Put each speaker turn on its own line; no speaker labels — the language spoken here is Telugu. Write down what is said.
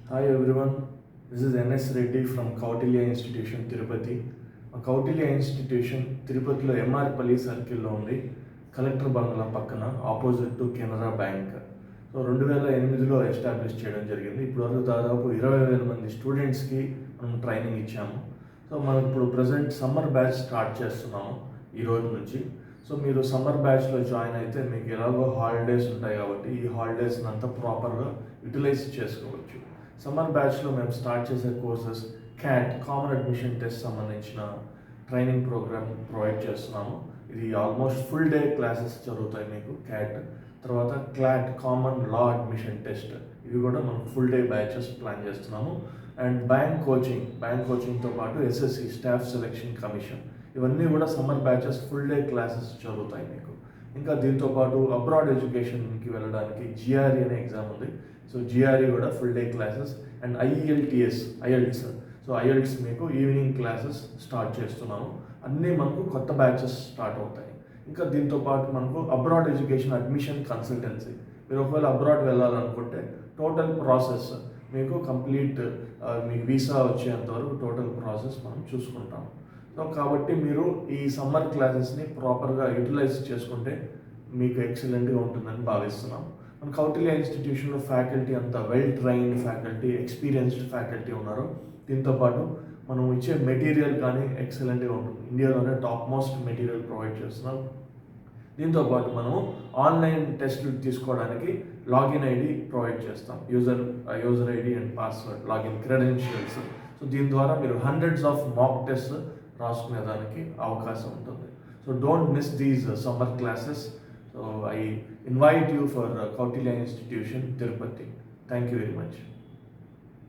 Hi everyone, this is NS Reddy from Kautilya Institution, Tirupati. Kautilya institution తిరుపతిలో ఎంఆర్పల్లి సర్కిల్లో ఉంది. కలెక్టర్ బంగ్లా పక్కన opposite to Canara bank. So 2008లో ఎస్టాబ్లిష్ చేయడం జరిగింది. ఇప్పటివరకు దాదాపు 20,000 మంది స్టూడెంట్స్కి మనం ట్రైనింగ్ ఇచ్చాము. సో మనం ఇప్పుడు ప్రజెంట్ సమ్మర్ బ్యాచ్ స్టార్ట్ చేస్తున్నాము ఈ రోజు నుంచి. సో మీరు సమ్మర్ బ్యాచ్లో జాయిన్ అయితే మీకు ఎలాగో హాలిడేస్ ఉంటాయి కాబట్టి ఈ హాలిడేస్ని అంతా ప్రాపర్గా యూటిలైజ్ చేసుకోవచ్చు. సమ్మర్ బ్యాచ్లో మేము స్టార్ట్ చేసే courses cat common admission test సంబంధించిన ట్రైనింగ్ ప్రోగ్రామ్ ప్రొవైడ్ చేస్తున్నాము. ఇది ఆల్మోస్ట్ ఫుల్ డే క్లాసెస్ జరుగుతాయి మీకు. క్యాట్ తర్వాత క్లాట్ కామన్ లా అడ్మిషన్ టెస్ట్, ఇవి కూడా మనం ఫుల్ డే బ్యాచెస్ ప్లాన్ చేస్తున్నాము. అండ్ బ్యాంక్ కోచింగ్తో పాటు ఎస్ఎస్సి స్టాఫ్ సెలెక్షన్ కమిషన్, ఇవన్నీ కూడా summer batches full day classes జరుగుతాయి మీకు. ఇంకా దీంతో పాటు అబ్రాడ్ ఎడ్యుకేషన్కి వెళ్ళడానికి జిఆర్ఈ అనే ఎగ్జామ్ ఉంది. సో జిఆర్ఈ కూడా full day classes. And IELTS so IELTS మీకు ఈవినింగ్ క్లాసెస్ స్టార్ట్ చేస్తున్నాము. అన్నీ మనకు కొత్త బ్యాచెస్ స్టార్ట్ అవుతాయి. ఇంకా దీంతో పాటు మనకు అబ్రాడ్ ఎడ్యుకేషన్ అడ్మిషన్ కన్సల్టెన్సీ, మీరు ఒకవేళ అబ్రాడ్ వెళ్ళాలనుకుంటే టోటల్ ప్రాసెస్ మీకు కంప్లీట్ మీకు వీసా వచ్చేంత వరకు టోటల్ ప్రాసెస్ మనం చూసుకుంటాం. సో కాబట్టి మీరు ఈ సమ్మర్ క్లాసెస్ని ప్రాపర్గా యూటిలైజ్ చేసుకుంటే మీకు ఎక్సలెంట్గా ఉంటుందని భావిస్తున్నాం. మన కౌటిల్య ఇన్స్టిట్యూషన్లో ఫ్యాకల్టీ అంతా well trained faculty, experienced faculty ఉన్నారు. దీంతోపాటు మనం ఇచ్చే మెటీరియల్ కానీ ఎక్సలెంట్గా ఉంటుంది. ఇండియాలోనే టాప్ మోస్ట్ మెటీరియల్ ప్రొవైడ్ చేస్తున్నాం. దీంతోపాటు మనము ఆన్లైన్ టెస్టులు తీసుకోవడానికి లాగిన్ ఐడి ప్రొవైడ్ చేస్తాం. User ID and password, login credentials. So దీని ద్వారా మీరు హండ్రెడ్స్ ఆఫ్ మాక్ టెస్ట్ రాసుకునేదానికి అవకాశం ఉంటుంది. So don't miss these summer classes. So I invite you for Kautilya Institution, Tirupati. Thank you very much.